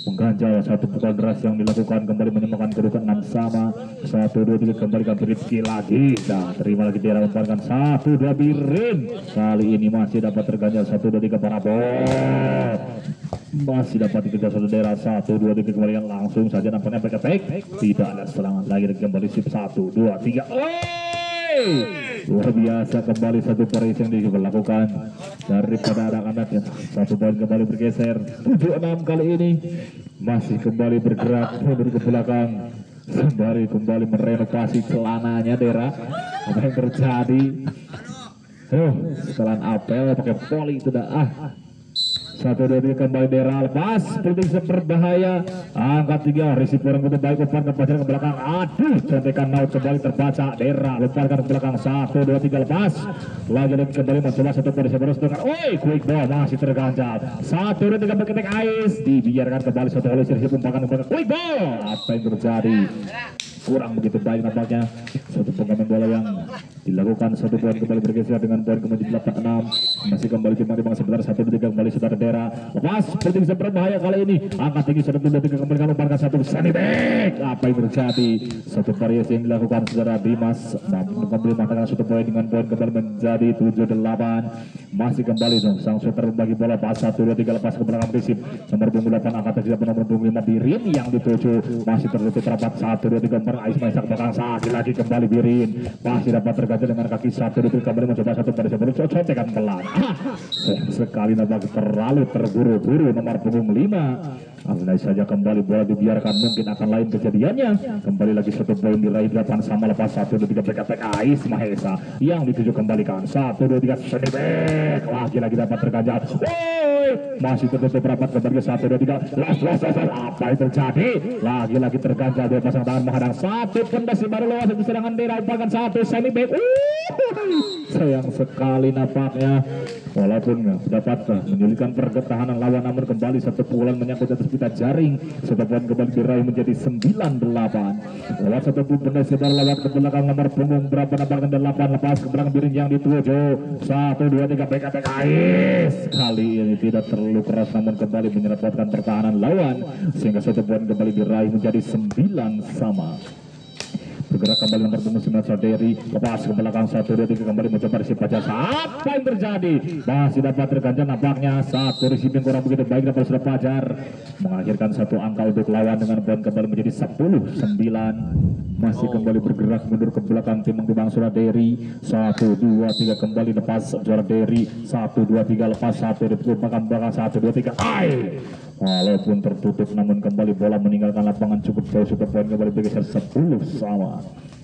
mengganjal 1 pukulan deras yang dilakukan kembali menyamakan kedudukan 6 sama 1-2-3 kembalikan Rifki lagi terima lagi dia umpankan 1-2 Birin kali ini masih dapat terganjal 1-2-3 parabol masih dapat dikejar saudara 1-2-3 kembalian langsung saja nampaknya back attack tidak ada serangan lagi kembali sip 1-2-3 luar biasa kembali satu paris yang dilakukan daripada anak-anak ya. Satu poin kembali bergeser 7-6 kali ini masih kembali bergerak mundur ke belakang sembari kembali merenovasi celananya Dera. Apa yang terjadi? Setelan apel pakai poli itu dah. 1-2 kembali Dera lepas penting berbahaya angkat 3 receiver yang baik umpan ke pasir ke belakang. Aduh contekan maut kembali terbaca Dera lemparkan ke belakang 1-2-3 lepas lagi kembali mencoba satu polisi terus dengan quick ball masih terganjal 1-2-3 berketek Ais dibiarkan kembali satu polisi umpan ke quick ball. Apa yang terjadi? Kurang begitu baik nampaknya satu pengamen bola yang dilakukan. Satu poin kembali bergeser dengan poin kembali 8-6 masih kembali timbang sebentar 1-3 kembali saudara Dera lepas penting berbahaya kali ini angkat tinggi 1-2-3 kembali umpan satu sunny back. Apa yang terjadi? Satu variasi yang dilakukan saudara Dimas namun kembali mengatakan satu poin dengan poin kembali menjadi 7-8 masih kembali dong sang shooter membagi bola pas 1-2-3 lepas ke belakang prinsip nomor 8 angkat 3 nomor 5 Birin yang dituju masih tertutup rapat 1-2-3 Ais Maisak belakang saat lagi kembali Birin masih dapat terganjal dengan kaki 1-2 kembali mencoba satu pada sebelum cocekan pelan. Sekali nampaknya terlalu terburu-buru nomor punggung 5. Andai saja kembali bola dibiarkan mungkin akan lain kejadiannya. Kembali lagi satu poin diraih 8 sama lepas 1-2-3 PKP Ais Mahesa yang dituju kembalikan 1-2-3 Senibek lagi dapat terganjal. Masih tertutup rapat kembali 1-2-3 las apa yang terjadi? Lagi terganjal dua pasang tangan menghadang satu pendasi baru lewat satu serangan dirampalkan satu Senibek. Sayang sekali nampaknya walaupun dapat menyulitkan pertahanan lawan namun kembali satu pukulan menyangkut atas pita jaring. Satu poin kembali diraih menjadi 9-8 lewat satu benda sebar lewat ke belakang nomor punggung berapa nampaknya 8 lepas ke belakang Birin yang dituju 1-2-3 PKP Ais kali ini tidak terlalu keras namun kembali menyerempatkan pertahanan lawan sehingga satu poin kembali diraih menjadi 9 sama. Bergerak kembali nomor punggung 9 Saudari lepas ke belakang 1-2-3 kembali mencoba risip Pajar. Apa yang terjadi? Masih dapat terganjal nampaknya satu risip yang kurang begitu baik dapat sudah Pajar mengakhirkan satu angka untuk lawan dengan poin kembali menjadi 10-9. Masih kembali bergerak mundur ke belakang timbang Suraderi 1-2-3 kembali lepas Suraderi 1-2-3 lepas 1 belakang 1-2-3 walaupun tertutup namun kembali bola meninggalkan lapangan cukup jauh. Super poin kembali bergeser 10 sama.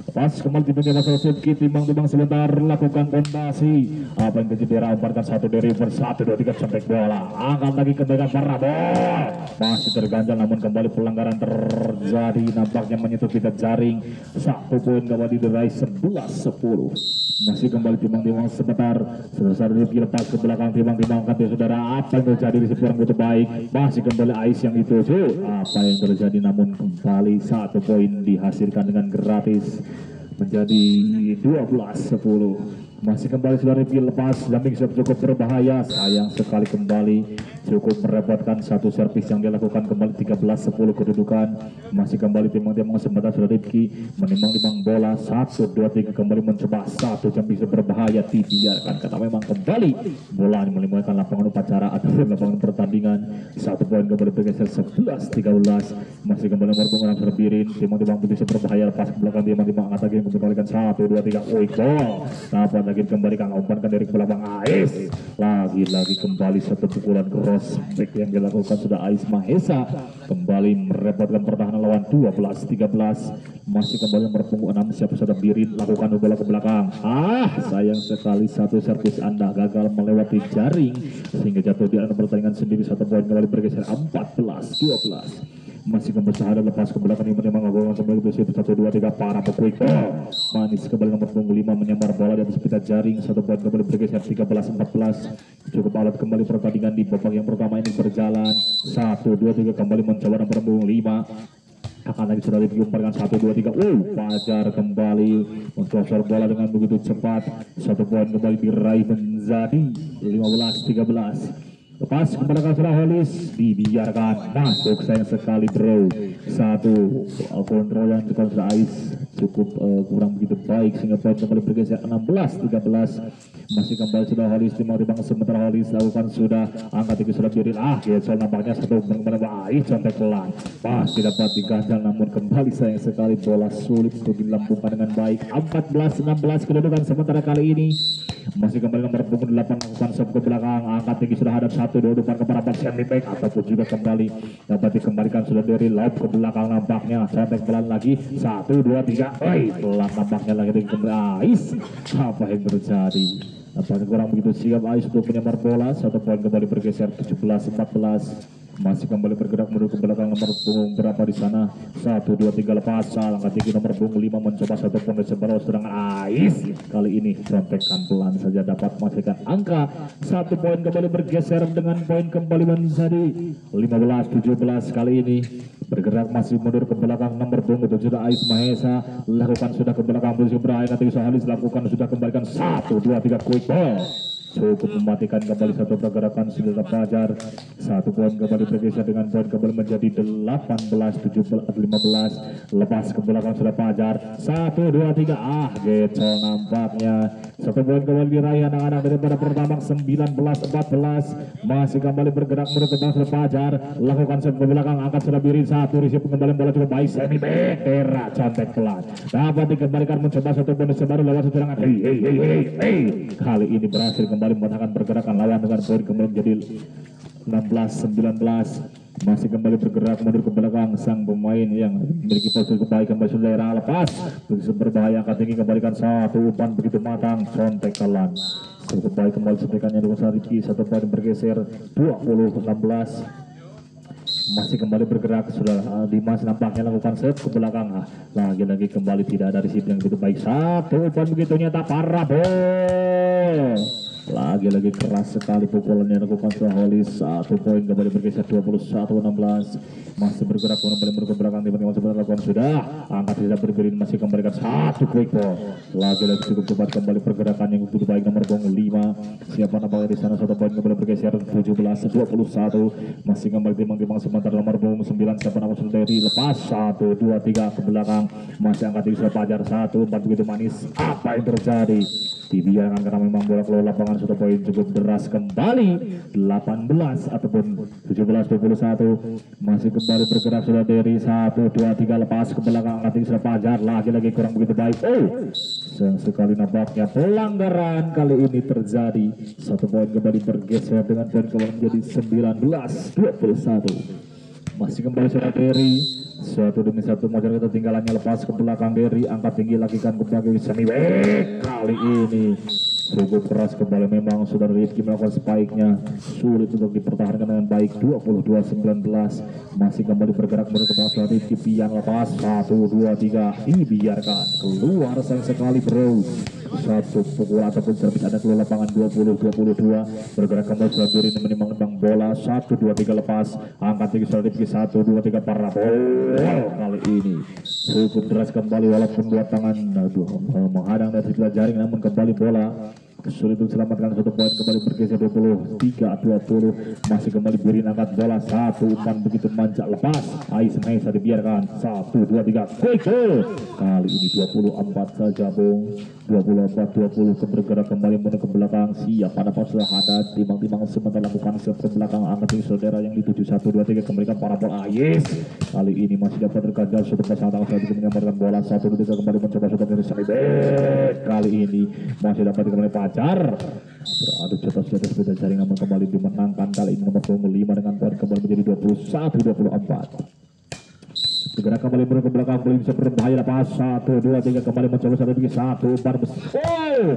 Pas kembali timbang masalah Suki timbang sebentar lakukan pondasi. Apa yang terjadi? Umparkan satu dari 1-2-3 sampai bola angkat lagi kembalikan parabol masih terganjal namun kembali pelanggaran terjadi nampaknya menyentuh pita jaring. Satu poin kembali diraih 11-10. Masih kembali timbang sebentar sebesar lepas ke belakang timbang angkat ya saudara. Apa yang terjadi di seberang itu baik masih kembali Ais yang dituju. Apa yang terjadi namun kembali satu poin dihasilkan dengan gratis menjadi 12-10. Masih kembali sudah review lepas Lamping cukup berbahaya. Sayang sekali kembali cukup merepotkan satu servis yang dilakukan kembali 13-10 kedudukan. Masih kembali timbang sebentar sudah Rifki menimbang bola 1-2-3 kembali mencoba satu jam bisa berbahaya dibiarkan karena memang kembali bola melimpahkan lapangan upacara ataupun lapangan pertandingan. Satu poin kembali bergeser 11-13. Masih kembali nomor punggung Birin timbang bisa berbahaya lepas ke belakang timbang angkat lagi kembalikan 1-2-3 gol. Dapat lagi kembali Kang umpankan dari belakang Ais lagi kembali satu pukulan cross back yang dilakukan sudah Ais Mahesa kembali merepotkan pertahanan lawan 12-13. Masih kembali nomor punggung 6 siapa sudah Birin lakukan bola ke belakang. Sayang sekali satu servis Anda gagal melewati jaring sehingga jatuh di nomor pertandingan sendiri. Satu poin kembali bergeser 14-12. Masih kembali sahada lepas ke belakang ini memang gol kembali bersih 1-2-3 para pekuik manis kembali nomor punggung 5 menyambar bola di atas pita jaring. Satu poin kembali bergeser 13-14. Cukup alat kembali pertandingan di babak yang pertama ini berjalan 1-2-3 kembali mencoba nomor punggung 5 akan lagi sudah diumparkan 1-2-3 Pajar kembali mencoba bola dengan begitu cepat. Satu poin kembali diraih menjadi 15-13. Lepas kepada Kasra Holis dibiarkan masuk sayang sekali bro. Satu kontrol yang dikontra Ais cukup kurang begitu baik sehingga poin kembali bergeser 16-13. Masih kembali sudah Holis timbang sementara Holis lakukan sudah angka tinggi sudah biarin Getsol nampaknya satu kembali baik contek pelan masih dapat diganjal namun kembali sayang sekali bola sulit untuk dilambungkan dengan baik. 14-16 kedudukan sementara kali ini masih kembali nomor punggung 8 lakukan sub ke belakang angka tinggi sudah hadap 1-2 depan kepada Semi back ataupun juga kembali dapat dikembalikan sudah dari lob ke belakang nampaknya contek pelan lagi 1-2-3 pelan nampaknya lagi kembali Ais apa yang terjadi apakah kurang begitu siap Ais untuk menyamar bola. Satu poin kembali bergeser 17-14. Masih kembali bergerak menuju ke belakang nomor punggung berapa di sana 1, 2, 3 lepas angka tinggi nomor punggung 5 mencoba satu poin sebaru sedangkan Ais kali ini contekan pelan saja dapat menghasilkan angka 1 poin kembali bergeser dengan poin kembali menjadi 15-17 kali ini bergerak masih mundur ke belakang nomor punggung 7 Ais Mahesa lakukan sudah ke belakang menuju berakhir nanti Halis lakukan sudah kembalikan 1, 2, 3 quick ball cukup mematikan kembali satu pergerakan sudah Fajar. 1 poin kembali bergeser dengan poin kembali menjadi 18-15 lepas ke belakang sudah Fajar 1, 2, 3 Getsol nampaknya 1 poin kembali diraih anak-anak daripada pertama 19-14 masih kembali bergerak menuju ke belakang sudah Fajar lakukan ke belakang angkat sudah birin 1 risip pengembalian bola cukup baik Semi back Tera contek pelan dapat dikembalikan mencoba satu bonus baru lewat serangan kali ini berhasil kembali mematahkan pergerakan lawan dengan poin kembali menjadi 16-19 masih kembali bergerak mundur ke belakang sang pemain yang memiliki posisi kebaikan bagi daerah lepas begitu berbahaya angkat tinggi kembalikan 1 umpan begitu matang contek kalan cukup baik kembali sepikannya dengan Sariki 1 poin bergeser 20-16 masih kembali bergerak sudah Dimas nampaknya lakukan set ke belakang lagi-lagi kembali tidak ada risip yang begitu baik 1 umpan begitu nyata parah lagi-lagi keras sekali pukulannya lakukan sudah Holis 1 poin kembali bergeser 21-16 masih bergerak kembali ke belakang tiba-tiba sebentar lakukan sudah angkat tidak bergerin masih kembalikan 1 quick ball lagi-lagi cukup cepat kembali pergerakan yang begitu baik nomor punggung 5 siapa nampaknya di sana 1 poin kembali bergeser 17-21 masih kembali timbang sebentar nomor punggung 9 siapa nampaknya sudah lepas 1, 2, 3 ke belakang masih angkat tinggi sudah Fajar 1 umpan begitu manis apa yang terjadi dibiarkan karena memang bola keluar lapangan sudah poin cukup deras kembali 18 ataupun 17-21 masih kembali bergerak sudah dari 1, 2, 3 lepas ke belakang angkat tinggi sudah Fajar lagi-lagi kurang begitu baik sayang sekali nampaknya pelanggaran kali ini terjadi 1 poin kembali bergeser dengan poin kembali menjadi 19-21 masih kembali sudah dari 1 demi 1 motor ketinggalannya lepas ke belakang dari angkat tinggi lakukan kembali Semi back kali ini cukup keras kembali memang sudah Rifki melakukan spike-nya sulit untuk dipertahankan dengan baik 22-19 masih kembali bergerak menuju ke belakang Rifki Pian lepas 1, 2, 3 dibiarkan keluar sayang sekali bro 1 pukul ataupun servis ada keluar lapangan 20-22 bergerak kembali sudah diri menimbang bola 1, 2, 3 lepas angkat tinggi sudah Rifki 1, 2, 3 parah kali ini cukup deras kembali walaupun dua tangan menghadang dari sebelah jaring namun kembali bola sulit untuk selamatkan 1 poin kembali bergeser 23-20 masih kembali Birin angkat bola 1 umpan begitu manja lepas Ais Mahesa dibiarkan 1, 2, 3 quick kali ini 24 saja Bung 24-20 bergerak kembali menuju ke belakang siap pada pas sudah ada timbang sebentar lakukan ke belakang angkat tinggi saudara yang dituju 1, 2, 3 kembalikan para bola Ais kali ini masih dapat terganjal sudah pasang saat itu menyampaikan bola 1, 2, 3 kembali mencoba sudah dari Semi kali ini masih dapat kembali Fajar beradu cetas beda jaring namun kembali dimenangkan kali ini nomor 5 dengan poin kembali menjadi 21-24 bergerak kembali ke belakang belum bisa berbahaya lepas 1, 2, 3 kembali mencoba 1 umpan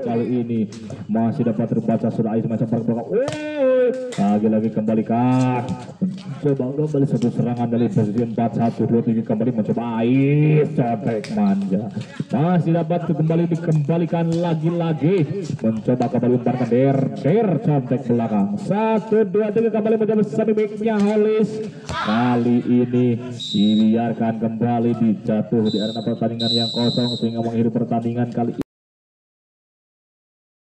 kali ini masih dapat terbaca sudah Ais macam belakang lagi-lagi kembalikan coba kembali satu serangan dari posisi 4, 1, 2, 3 kembali mencoba Ais contek manja masih dapat kembali dikembalikan lagi-lagi mencoba kembali umpan der contek belakang 1, 2, 3 kembali mencoba Semi back-nya Holis kali ini dibiarkan kembali dijatuh di arena pertandingan yang kosong sehingga mengakhiri pertandingan kali